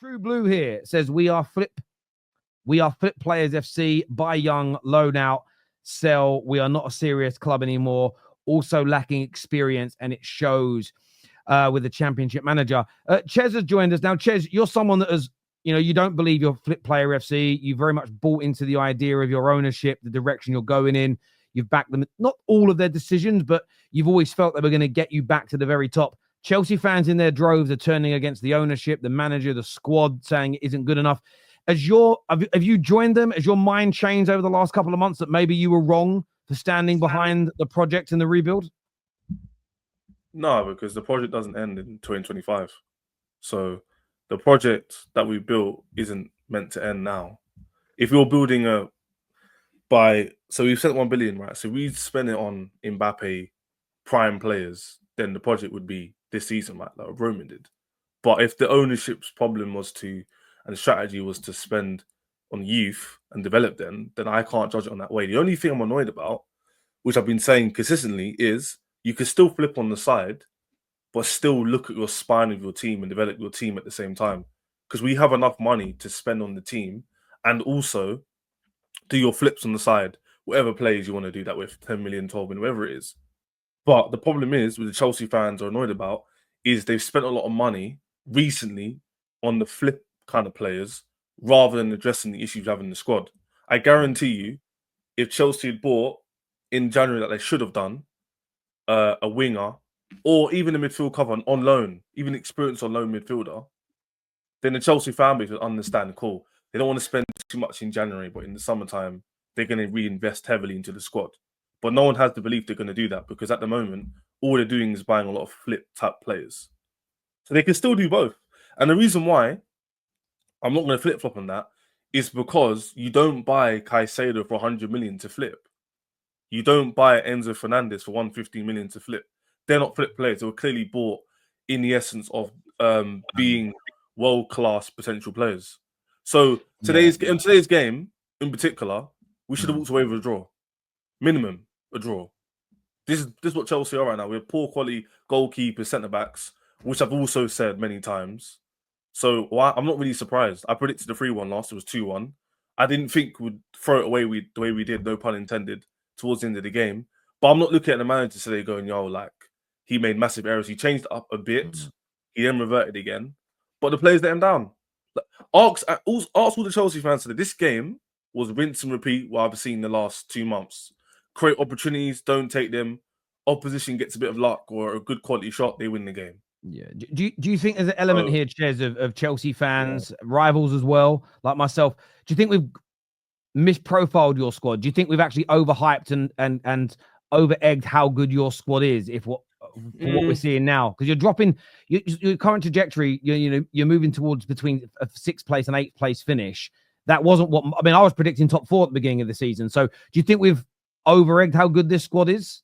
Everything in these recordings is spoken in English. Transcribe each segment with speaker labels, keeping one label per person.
Speaker 1: True Blue here says we are flip players FC, buy young, loan out, sell. We are not a serious club anymore. Also lacking experience, and it shows with the championship manager. Ches has joined us now. Ches, you're someone that has, you don't believe you're flip player FC. You very much bought into the idea of your ownership, the direction you're going in. You've backed them, not all of their decisions, but you've always felt they were going to get you back to the very top. Chelsea fans in their droves are turning against the ownership, the manager, the squad, saying it isn't good enough. Have you joined them? Has your mind changed over the last couple of months that maybe you were wrong for standing behind the project and the rebuild?
Speaker 2: No, because the project doesn't end in 2025. So the project that we built isn't meant to end now. If you're building so we've spent 1 billion, right? So we spend it on Mbappe prime players, then the project would be this season, right? Like Roman did. But if the ownership's problem was and the strategy was to spend on youth and develop them, then I can't judge it on that way. The only thing I'm annoyed about, which I've been saying consistently, is you can still flip on the side, but still look at your spine of your team and develop your team at the same time. Because we have enough money to spend on the team and also do your flips on the side, whatever players you want to do that with, 10 million, 12 million, whatever it is. But the problem is, with the Chelsea fans are annoyed about, is they've spent a lot of money recently on the flip kind of players rather than addressing the issues having in the squad. I guarantee you, if Chelsea had bought in January that they should have done, a winger or even a midfield cover on loan, even experienced on loan midfielder, then the Chelsea fan base would understand, cool, they don't want to spend too much in January, but in the summertime, they're going to reinvest heavily into the squad. But no one has the belief they're going to do that because at the moment, all they're doing is buying a lot of flip-type players. So they can still do both. And the reason why I'm not going to flip-flop on that is because you don't buy Caicedo for 100 million to flip. You don't buy Enzo Fernandez for 150 million to flip. They're not flip players. They were clearly bought in the essence of being world-class potential players. So today's game, in particular, we should have walked away with a draw. Minimum, a draw. This is what Chelsea are right now. We have poor quality goalkeepers, centre-backs, which I've also said many times. So I'm not really surprised. I predicted a 3-1 loss. It was 2-1. I didn't think we'd throw it away the way we did, no pun intended, towards the end of the game. But I'm not looking at the manager today going, he made massive errors. He changed it up a bit. He then reverted again. But the players let him down. Ask all the Chelsea fans today. This game was rinse and repeat what I've seen the last 2 months. Create opportunities, don't take them. Opposition gets a bit of luck or a good quality shot, they win the game.
Speaker 1: Yeah. Do you think there's an element here, Ches, of Chelsea fans, rivals as well, like myself? Do you think we've misprofiled your squad? Do you think we've actually overhyped and over-egged how good your squad is what we're seeing now? Because you're dropping your current trajectory, you're moving towards between a 6th place and 8th place finish. That wasn't I was predicting top 4 at the beginning of the season. So do you think we've over-egged how good this squad is?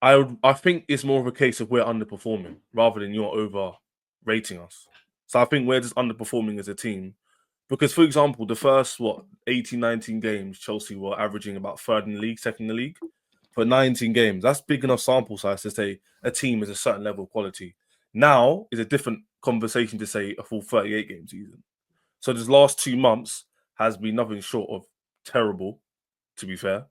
Speaker 2: I think it's more of a case of we're underperforming rather than you're overrating us. So I think we're just underperforming as a team. Because, for example, the first, 18, 19 games, Chelsea were averaging about 3rd in the league, 2nd in the league. For 19 games, that's big enough sample size to say a team is a certain level of quality. Now is a different conversation to say a full 38-game season. So this last 2 months has been nothing short of terrible, to be fair.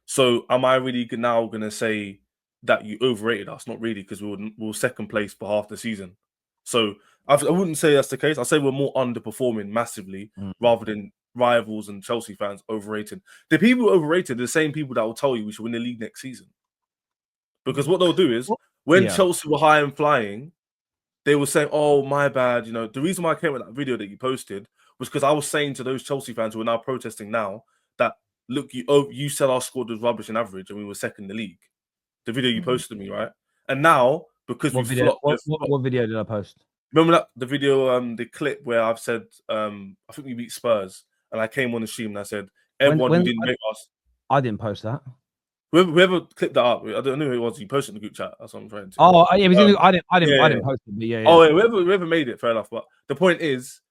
Speaker 2: So am I really now going to say that you overrated us? Not really, because we were 2nd place for half the season. So I wouldn't say that's the case. I'd say we're more underperforming massively rather than rivals and Chelsea fans overrated. The people who overrated are the same people that will tell you we should win the league next season. Because what they'll do is, when Chelsea were high and flying, they were saying, oh, my bad. The reason why I came with that video that you posted was because I was saying to those Chelsea fans who are now protesting now that, look, you said our squad was rubbish and average and we were 2nd in the league. The video you posted to me, right? And now, because
Speaker 1: what video did I post?
Speaker 2: Remember the video, the clip where I've said, I think we beat Spurs, and I came on the stream and I said, everyone who didn't make us.
Speaker 1: I didn't post that.
Speaker 2: Whoever clipped that up, I don't know who it was. You posted in the group chat. That's what I'm trying to.
Speaker 1: Oh, yeah, I didn't post it. But yeah.
Speaker 2: Oh, yeah, whoever made it, fair enough. But the point is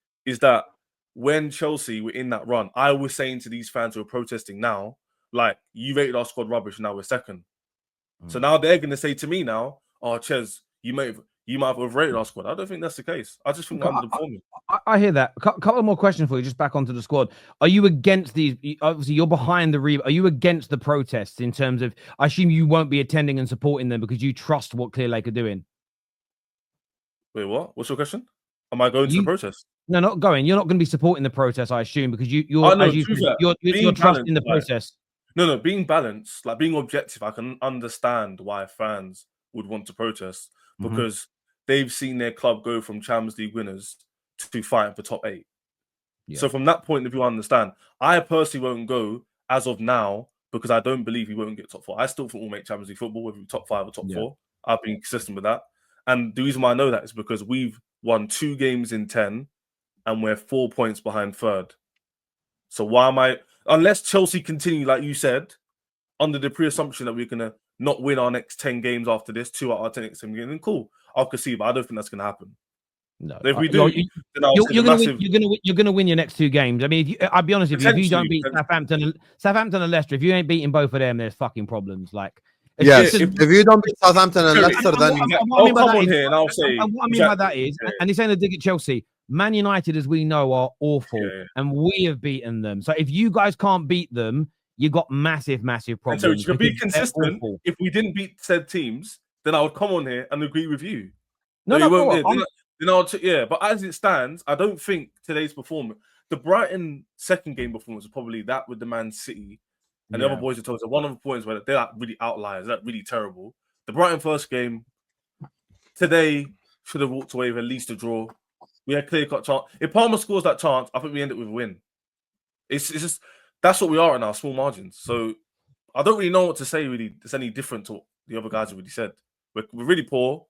Speaker 2: that when Chelsea were in that run, I was saying to these fans who are protesting now, like, you rated our squad rubbish, and now we're 2nd. So now they're going to say to me now, oh, Ches, you you might have overrated our squad. I don't think that's the case. I just think we're underperforming.
Speaker 1: I hear that. A couple of more questions for you, just back onto the squad. Are you against these? Obviously, you're behind the Are you against the protests in terms of? I assume you won't be attending and supporting them because you trust what Clear Lake are doing.
Speaker 2: Wait, what? What's your question? Am I going to the protest?
Speaker 1: No, not going. You're not going to be supporting the protest, I assume, because you're trusting the process.
Speaker 2: No, being balanced, like being objective, I can understand why fans would want to protest because they've seen their club go from Champions League winners to fighting for top 8. Yeah. So from that point of view, I understand. I personally won't go as of now because I don't believe we won't get top 4. I still think we'll make Champions League football, whether we're top 5 or top 4. I've been consistent with that. And the reason why I know that is because we've won 2 games in 10 and we're 4 points behind third. So why am I... Unless Chelsea continue, like you said, under the pre-assumption that we're going to not win our next 10 games after this, 2 out of 10 next 10 games, then cool. I'll concede, but I don't think that's going to happen.
Speaker 1: No.
Speaker 2: If we do,
Speaker 1: you're going to win your next 2 games. I mean, I'll be honest with you, if you don't beat Southampton and Leicester, if you ain't beating both of them, there's fucking problems. Like,
Speaker 3: yes, if you don't beat Southampton and Leicester, then
Speaker 2: I'll come on here and I'll say.
Speaker 1: What I mean by that is, and this ain't a dig at Chelsea. Man United, as we know, are awful, and we have beaten them. So if you guys can't beat them, you got massive problems.
Speaker 2: And so to be consistent, if we didn't beat said teams, then I would come on here and agree with you. But as it stands, I don't think today's performance, the Brighton second game performance, was probably that with the Man City and the other boys have told us. One of the points where they're like really outliers, like really terrible. The Brighton first game today should have walked away with at least a draw. We had clear-cut chance. If Palmer scores that chance, I think we end up with a win. It's just that's what we are in our small margins. So I don't really know what to say. Really, it's any different to what the other guys have already said. We're really poor.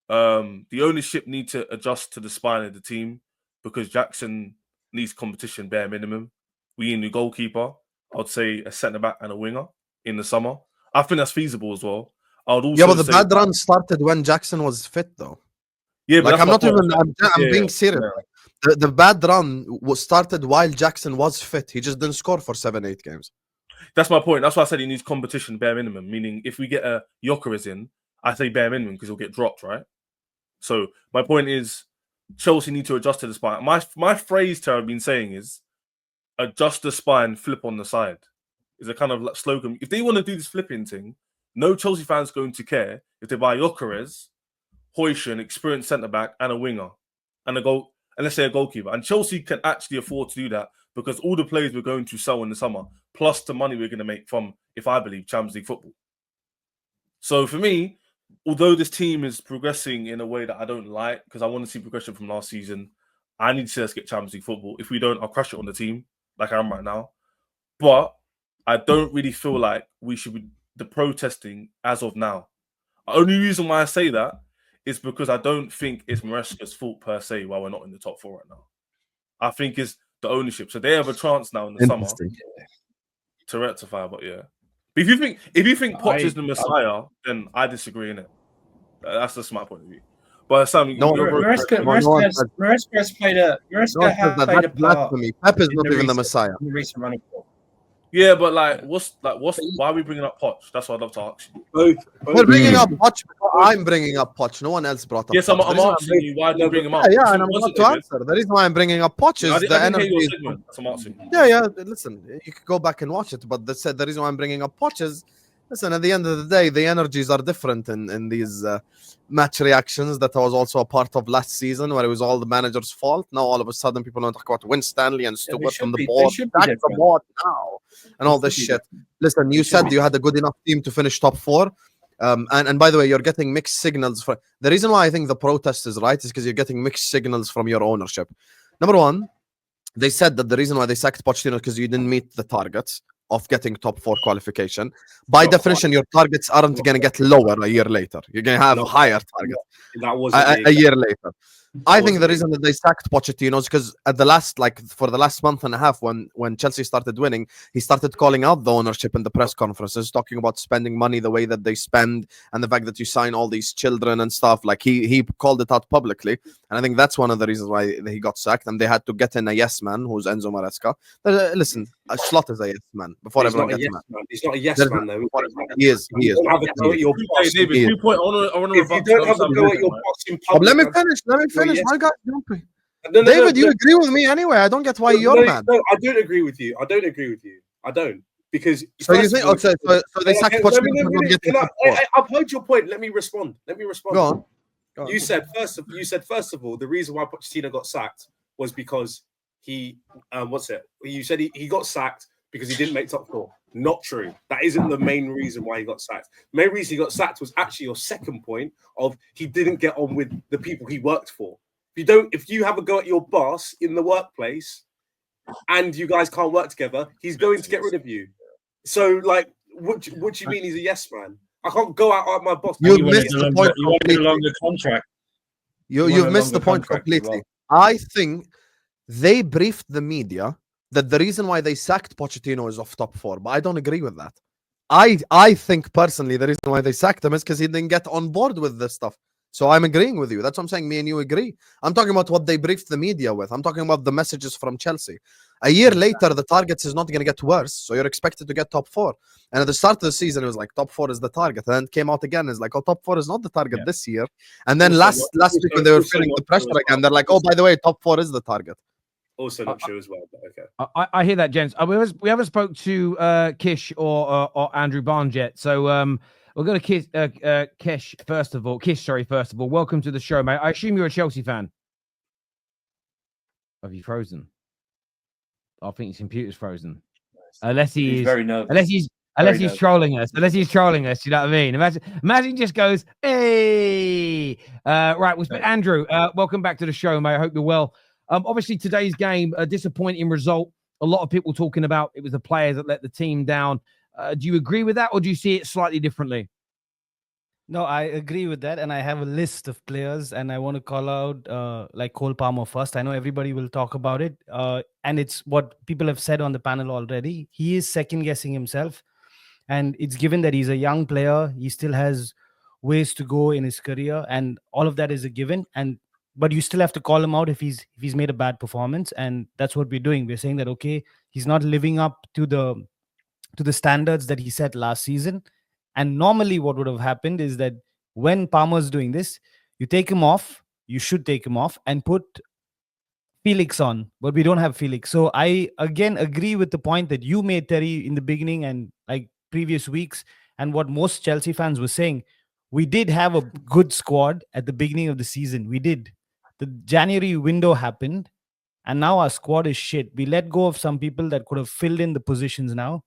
Speaker 2: The ownership need to adjust to the spine of the team because Jackson needs competition bare minimum. We need a new goalkeeper. I'd say a centre back and a winger in the summer. I think that's feasible as well. I would also
Speaker 3: but the bad run started when Jackson was fit, though.
Speaker 2: Yeah, but
Speaker 3: I'm being serious. Yeah. The bad run started while Jackson was fit. He just didn't score for 7-8 games.
Speaker 2: That's my point. That's why I said he needs competition bare minimum. Meaning, if we get a Gyökeres in, I say bare minimum because he'll get dropped, right? So my point is, Chelsea need to adjust to the spine. My phrase to I've been saying is, adjust the spine, flip on the side. Is a kind of like slogan. If they want to do this flipping thing, no Chelsea fans going to care if they buy Gyökeres, Højlund, experienced centre back, and a winger, and let's say a goalkeeper. And Chelsea can actually afford to do that because all the players we're going to sell in the summer, plus the money we're going to make from, if I believe, Champions League football. So for me, although this team is progressing in a way that I don't like, because I want to see progression from last season, I need to see us get Champions League football. If we don't, I'll crush it on the team, like I am right now. But I don't really feel like we should be the protesting as of now. The only reason why I say that is because I don't think it's Maresca's fault per se why we're not in the top 4 right now. I think it's the ownership. So they have a chance now in the summer to rectify, but yeah. But if you think Poch is the Messiah, then I disagree in it. That's just my point of view. But Sam,
Speaker 4: Maresca has played a part.
Speaker 3: Pep is not even the Messiah.
Speaker 4: In the recent running.
Speaker 2: Yeah, but why are we bringing up Poch? That's what I'd love to ask
Speaker 3: you. We're bringing up Poch because I'm bringing up Poch. No one else brought up.
Speaker 2: Yes, I'm asking you why do you bring him up?
Speaker 3: Yeah, and I'm about to answer. The reason why I'm bringing up Poch is the energy. Yeah. Listen, you could go back and watch it, but the reason why I'm bringing up Poch is, listen, at the end of the day, the energies are different in these match reactions that I was also a part of last season, where it was all the manager's fault. Now all of a sudden people don't talk about Win Stanley and Stewart on the board. That's the board now, and all this shit. Listen, you said you had a good enough team to finish top 4. And by the way, you're getting mixed signals. The reason why I think the protest is right is because you're getting mixed signals from your ownership. Number one, they said that the reason why they sacked Pochettino is because you didn't meet the targets of getting top 4 qualification. By definition, your targets aren't going to get lower a year later. You're going to have higher targets
Speaker 4: that was
Speaker 3: a year later. I think the reason that they sacked Pochettino is because at the last, for the last month and a half, when Chelsea started winning, he started calling out the ownership in the press conferences, talking about spending money the way that they spend and the fact that you sign all these children and stuff. Like he called it out publicly, and I think that's one of the reasons why he got sacked. And they had to get in a yes man, who's Enzo Maresca. Listen, Slot is a yes man before everyone gets mad.
Speaker 5: He's not a yes man though.
Speaker 3: He is.
Speaker 5: You don't have a go at your boss.
Speaker 2: David, 2 point. I want to
Speaker 5: If you don't have a go at your boss in public,
Speaker 3: Let me finish. My God,
Speaker 5: No,
Speaker 3: David, you agree with me anyway. I don't get why you're mad.
Speaker 5: No, I don't agree with you. I don't because.
Speaker 3: So you think? So they sacked Pochettino.
Speaker 5: I've heard your point. Let me respond.
Speaker 3: Go on.
Speaker 5: You said first of all, the reason why Pochettino got sacked was because he You said he got sacked because he didn't make top 4. Not true. That isn't the main reason why he got sacked. The main reason he got sacked was actually your second point of he didn't get on with the people he worked for. If you have a go at your boss in the workplace and you guys can't work together, he's going to get rid of you. So, what do you mean he's a yes man? I can't go out at my boss.
Speaker 3: You missed the point.
Speaker 4: You want a longer contract.
Speaker 3: You've missed the point completely. I think they briefed the media that the reason why they sacked Pochettino is off top 4, but I don't agree with that. I think personally the reason why they sacked him is because he didn't get on board with this stuff. So I'm agreeing with you. That's what I'm saying. Me and you agree. I'm talking about what they briefed the media with. I'm talking about the messages from Chelsea. A year later, the targets is not going to get worse. So you're expected to get top 4. And at the start of the season, it was like top 4 is the target. And then it came out again. It's like, oh, top 4 is not the target this year. And then last week when they were feeling the pressure again, they're like, oh, by the way, top 4 is the target.
Speaker 5: Also not true as well, but okay.
Speaker 1: I hear that, gents. We haven't spoke to Kish or Andrew Barnes yet. So we're going to Kish first of all. Welcome to the show, mate. I assume you're a Chelsea fan. Have you frozen? I think his computer's frozen. Unless he's very nervous. Unless he's trolling us. You know what I mean? Imagine just goes, hey. Right, Andrew, welcome back to the show, mate. I hope you're well. Obviously, today's game, a disappointing result. A lot of people talking about it was the players that let the team down. Do you agree with that, or do you see it slightly differently?
Speaker 6: No, I agree with that, and I have a list of players, and I want to call out Cole Palmer first. I know everybody will talk about it, and it's what people have said on the panel already. He is second-guessing himself, and it's given that he's a young player. He still has ways to go in his career, and all of that is a given. But you still have to call him out if he's made a bad performance, and that's what we're doing. We're saying that okay, he's not living up to the standards that he set last season. And normally, what would have happened is that when Palmer's doing this, you take him off. You should take him off and put Felix on, but we don't have Felix. So I again agree with the point that you made, Terry, in the beginning and previous weeks, and what most Chelsea fans were saying. We did have a good squad at the beginning of the season. We did. The January window happened, and now our squad is shit. We let go of some people that could have filled in the positions now,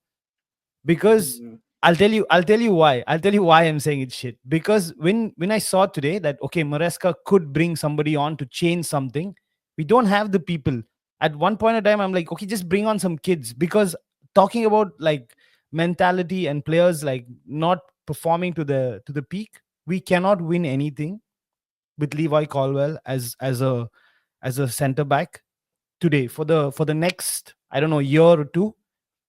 Speaker 6: because I'll tell you why. I'll tell you why I'm saying it's shit. Because when I saw today that okay, Maresca could bring somebody on to change something, we don't have the people. At one point in time, I'm like, okay, just bring on some kids. Because talking about mentality and players not performing to the peak, we cannot win anything with Levi Colwill as a center back today for the next, I don't know, year or two.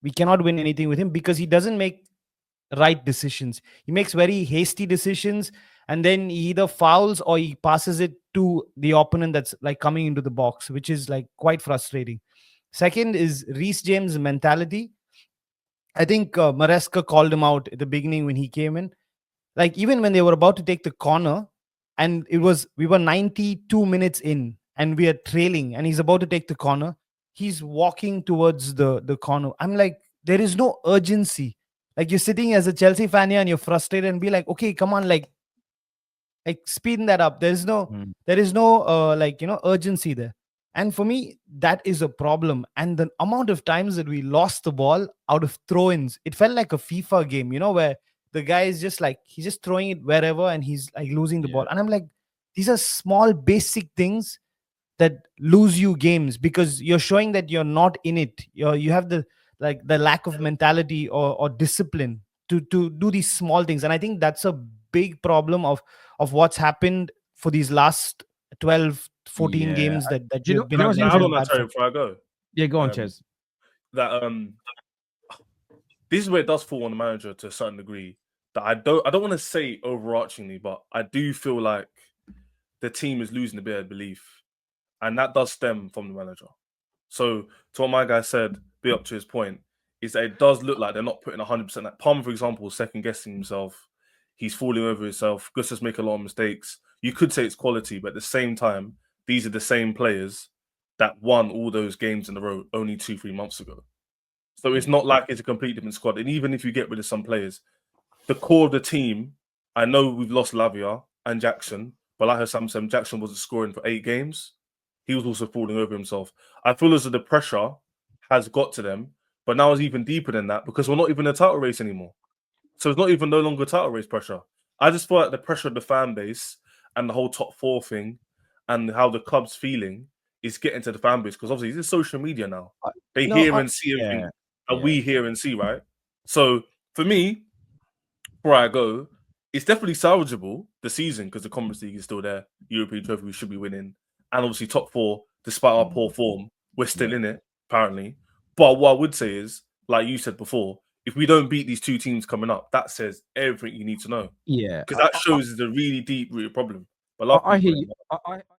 Speaker 6: We cannot win anything with him because he doesn't make right decisions. He makes very hasty decisions, and then he either fouls or he passes it to the opponent that's coming into the box, which is quite frustrating. Second is Reece James' mentality. I think Maresca called him out at the beginning when he came in. Even when they were about to take the corner, and we were 92 minutes in, and we are trailing, and he's about to take the corner. He's walking towards the corner. I'm like, there is no urgency. You're sitting as a Chelsea fan here and you're frustrated and be like, okay, come on, speeding that up. There is no urgency there. And for me, that is a problem. And the amount of times that we lost the ball out of throw-ins, it felt like a FIFA game, where the guy is just he's just throwing it wherever and he's losing the ball. And I'm like, these are small, basic things that lose you games because you're showing that you're not in it. You have the lack of mentality or discipline to do these small things. And I think that's a big problem of what's happened for these last 12 14 games that
Speaker 1: you know,
Speaker 6: you've been
Speaker 1: you know
Speaker 6: on
Speaker 1: what's
Speaker 6: bench.
Speaker 2: I don't
Speaker 6: and
Speaker 2: know,
Speaker 6: bad
Speaker 2: Terry,
Speaker 6: form.
Speaker 2: before I go.
Speaker 1: Yeah, go on, Ches.
Speaker 2: That this is where it does fall on the manager to a certain degree. That I don't want to say overarchingly, but I do feel like the team is losing a bit of belief, and that does stem from the manager. So to what my guy said, be up to his point, is that it does look like they're not putting 100%. Like Palmer, for example, is second guessing himself. He's falling over himself. Gustas make a lot of mistakes. You could say it's quality, but at the same time, these are the same players that won all those games in a row only 2-3 months ago. So it's not like it's a completely different squad. And even if you get rid of some players, the core of the team, I know we've lost Lavia and Jackson, but like Sam said, Jackson wasn't scoring for 8 games. He was also falling over himself. I feel as though the pressure has got to them, but now it's even deeper than that because we're not even in a title race anymore. So it's not even no longer title race pressure. I just feel like the pressure of the fan base and the whole top 4 thing and how the club's feeling is getting to the fan base because obviously it's social media now. They hear and see everything and we hear and see, right? So for me, before I go, it's definitely salvageable the season because the Conference League is still there. European Trophy we should be winning. And obviously top 4, despite our poor form, we're still in it, apparently. But what I would say is, like you said before, if we don't beat these 2 teams coming up, that says everything you need to know.
Speaker 1: Yeah.
Speaker 2: Because that shows the really deep-rooted problem. But
Speaker 1: I hear you.